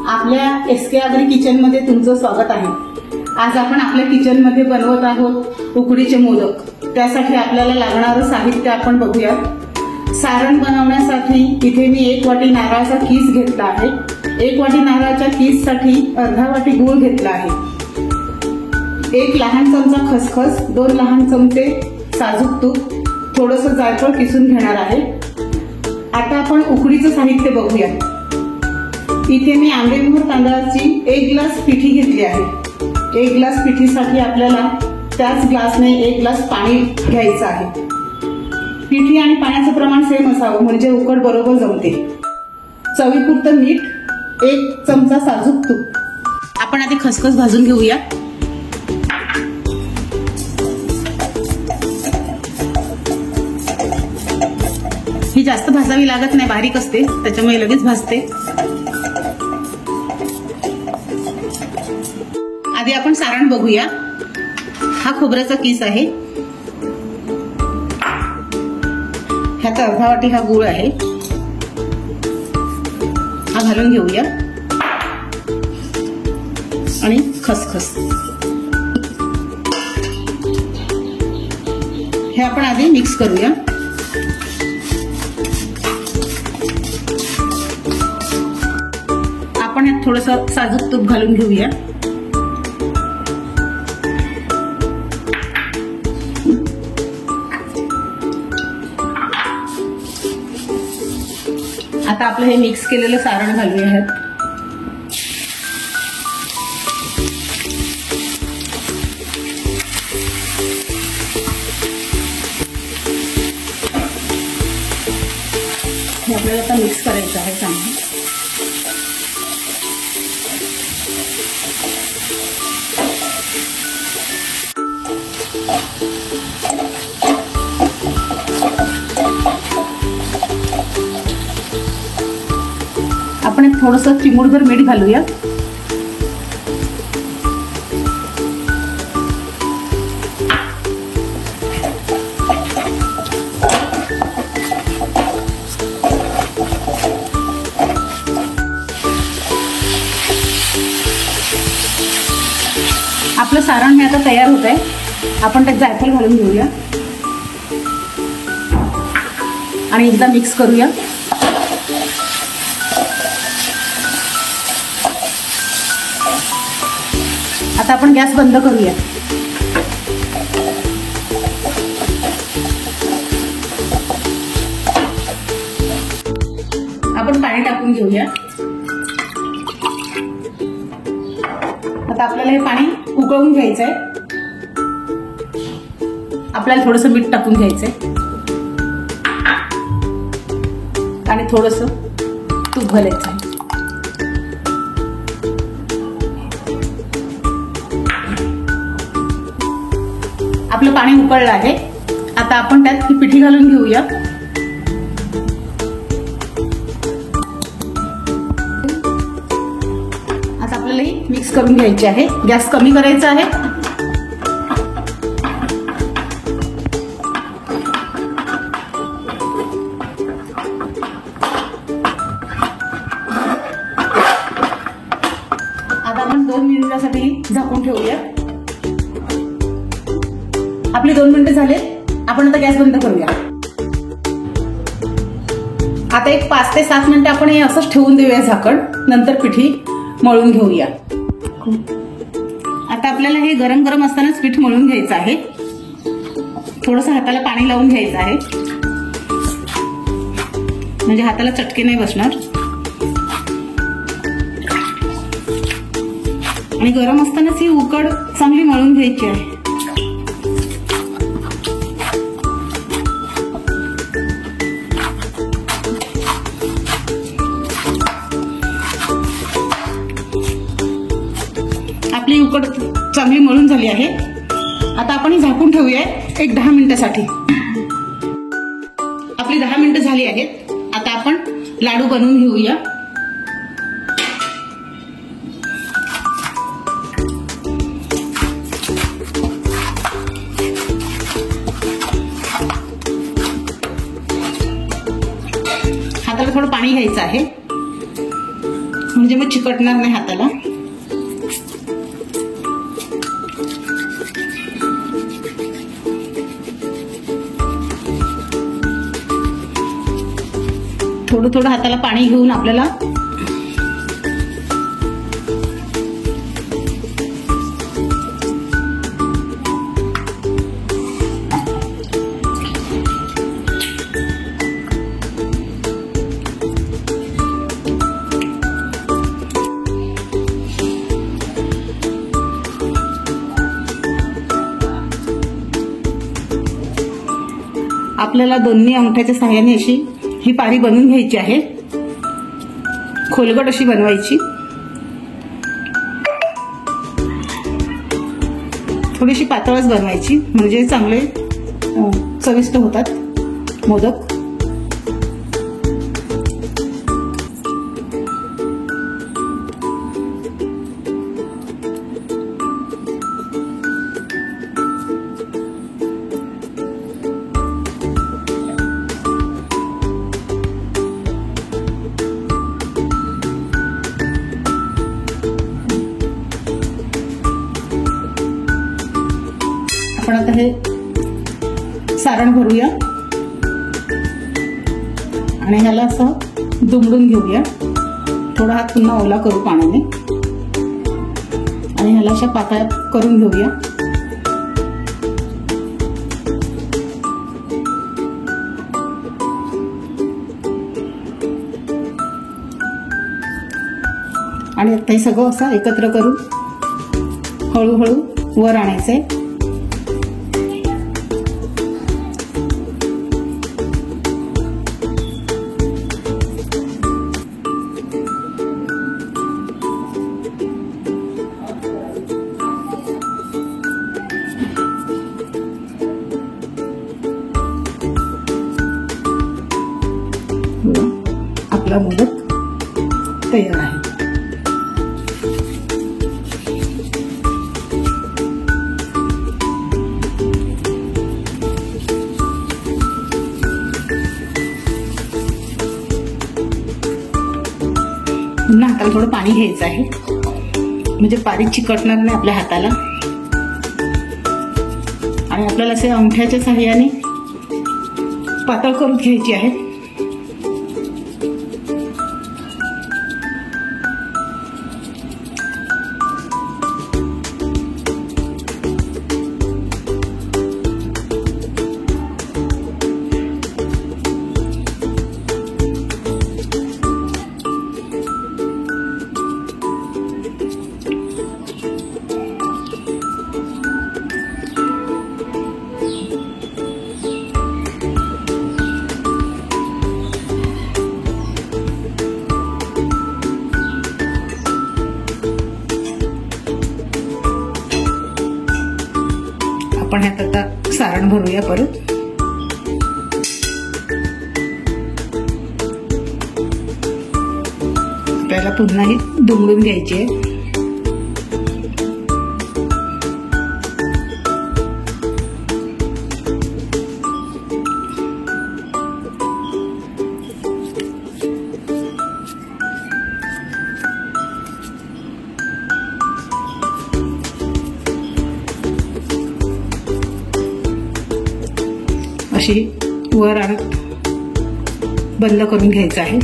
आपल्या SK Agri kitchen मध्ये तुमचं स्वागत आहे। आज आपण आपल्या किचन मध्ये बनवत आहोत उकडीचे मोदक। त्यासाठी आपल्याला लागणारं साहित्य आपण बघूया। सारण बनवण्यासाठी इथे मी 1 वाटी नारळाचा कीस घेतला आहे। 1 वाटी नारळाच्या कीससाठी अर्धा वाटी गूळ घेतला आहे। 1 लहान चमचा खसखस, 2 लहान चमचे साजूक तूप, थोडंसं जायफळ किसून घेणार आहे। आता आपण उकडीचं साहित्य बघूया। इथे मी आंबेमोहर तांदळाची 1 ग्लास पिठी घेतली आहे। 1 ग्लास पिठीसाठी आपल्याला त्याच ग्लासने 1 ग्लास पाणी घ्यायचं आहे। पिठी आणि पाण्याचं प्रमाण सेम असावं म्हणजे उकड बरोबर जमते। चवीपुरतं मीठ, 1 चमचा साजूक तूप। आपण आधी खसखस भाजून घेऊया। ही जास्त भाजावी लागत नाही, बारीक असते त्याच्यामुळे लगेच भाजते। आधी आपण सारण बघूया। हा खोबऱ्याचा किस आहे, ह्यात अर्धा वाटी हा गूळ आहे, हा घालून घेऊया आणि खसखस हे आपण आधी मिक्स करूया। आपण यात थोडंसं साजूक तूप घालून घेऊया। आता आपलं हे मिक्स केलेलं सारण घालूया ह्यात। हे आपल्याला आता मिक्स करायचं आहे चांगलं। आपण एक थोडंसं चिमूटभर मीठ घालूया। आपलं सारण हे आता तयार होत आहे। आपण त्यात जायफळ घालून घेऊया आणि एकदा मिक्स करूया। आता आपण गॅस बंद करूया। आपण पाणी टाकून घेऊया। आता आपल्याला हे पाणी उकळून घ्यायचं आहे। आपल्याला थोडंसं मीठ टाकून घ्यायचंय आणि थोडंसं तूप घालायचं आहे। आपलं पाणी उकळलं आहे। आता आपण त्यात ही पिठी घालून घेऊया। आता आपल्याला ही मिक्स करून घ्यायची आहे। गॅस कमी करायचा आहे। आता आपण 2 मिनिटांसाठी झाकून ठेवूया। आपले 2 मिनिटं झाले। आपण आता गॅस बंद करूया। आता एक 5 ते 7 मिनिटं आपण हे असंच ठेवून देऊया झाकण, नंतर पिठी मळून घेऊया। आता आपल्याला हे गरम गरम असतानाच पीठ मळून घ्यायचं आहे। थोडंसं हाताला पाणी लावून घ्यायचं आहे म्हणजे हाताला चटके नाही बसणार। आणि गरम असतानाच ही उकड चांगली मळून घ्यायची आहे। आपली उकड चांगली मळून झाली आहे। आता आपण ही झाकून ठेवूया एक 10 मिनिटांसाठी। आपली 10 मिनिटं झाली आहेत। आता आपण लाडू बनवून घेऊया। हाताला थोडं पाणी घ्यायचं आहे म्हणजे मग चिकटणार नाही हाताला. थोडं थोडं हाताला पाणी घेऊन आपल्याला दोन्ही अंगठ्याच्या सहाय्याने अशी ही पारी बनवून घ्यायची आहे. खोलगट अशी बनवायची. थोडीशी पातळच बनवायची म्हणजे चांगले चविष्ट होतात मोदक. आपण आता हे सारण भरूया आणि ह्याला असं दुमडून घेऊया. थोडा हात पुन्हा ओला करू पाण्याने आणि ह्याला अशा पातळ करून घेऊया. आणि आता हे सगळं असं एकत्र करून हळूहळू वर आणायचंय. आपला मोदक तयार आहे. पुन्हा हाताला थोडं पाणी घ्यायचं आहे म्हणजे पारी चिकटणार नाही आपल्या हाताला. आणि आपल्याला असे अंगठ्याच्या सहाय्याने पातळ करून घ्यायची आहे. आपण ह्यात आता सारण भरूया परत. आपल्याला पुन्हा ही दुमडून घ्यायची आहे. अशी वर आणत बंद करून घ्यायचं आहे.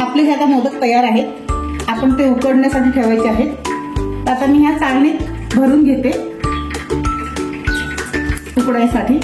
आपले हे आता मोदक तयार आहेत. आपण ते उकडण्यासाठी ठेवायचे आहेत. आता मी ह्या चाळणीत भरून घेते उकडायसाठी.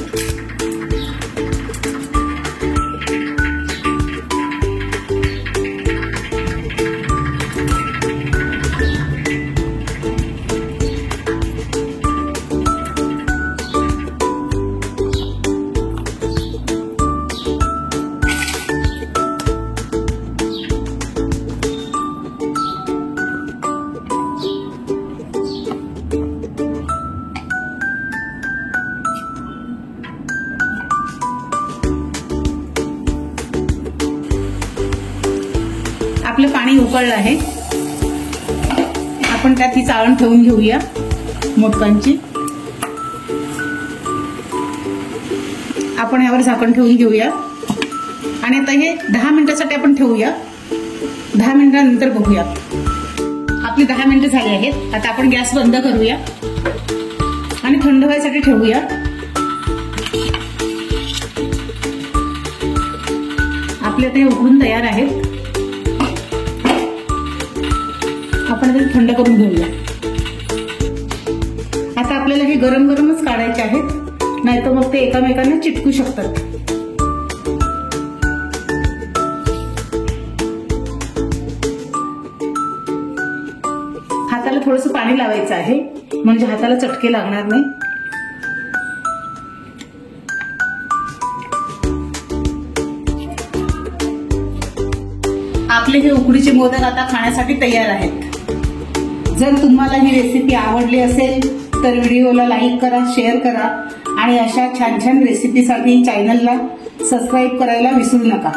आपलं पाणी उकळलं आहे. आपण त्यात ही चाळण ठेवून घेऊया मोदकांची. आपण यावर झाकण ठेवून घेऊया आणि आता हे 10 मिनिटासाठी आपण ठेवूया. 10 मिनिटांनंतर बघूया. आपली 10 मिनिटं झाली आहेत. आता आपण गॅस बंद करूया आणि थंड व्हायसाठी ठेवूया. आपले आता हे उकडून तयार आहेत. आपण ते थंड करून घेऊया. आता आपल्याला हे गरम गरमच काढायचे आहेत, नाहीतर मग ते एकामेकांना चिटकू शकतात. हाताला थोडंसं पाणी लावायचं आहे, म्हणजे हाताला चटके लागणार नाही. आपले हे उकडीचे मोदक आता खाण्यासाठी तयार आहेत. जर तुम्हाला ही रेसिपी आवडली असेल तर व्हिडिओला लाईक करा, शेअर करा आणि अशा छान छान रेसिपीसाठी चॅनलला सबस्क्राईब करायला विसरू नका.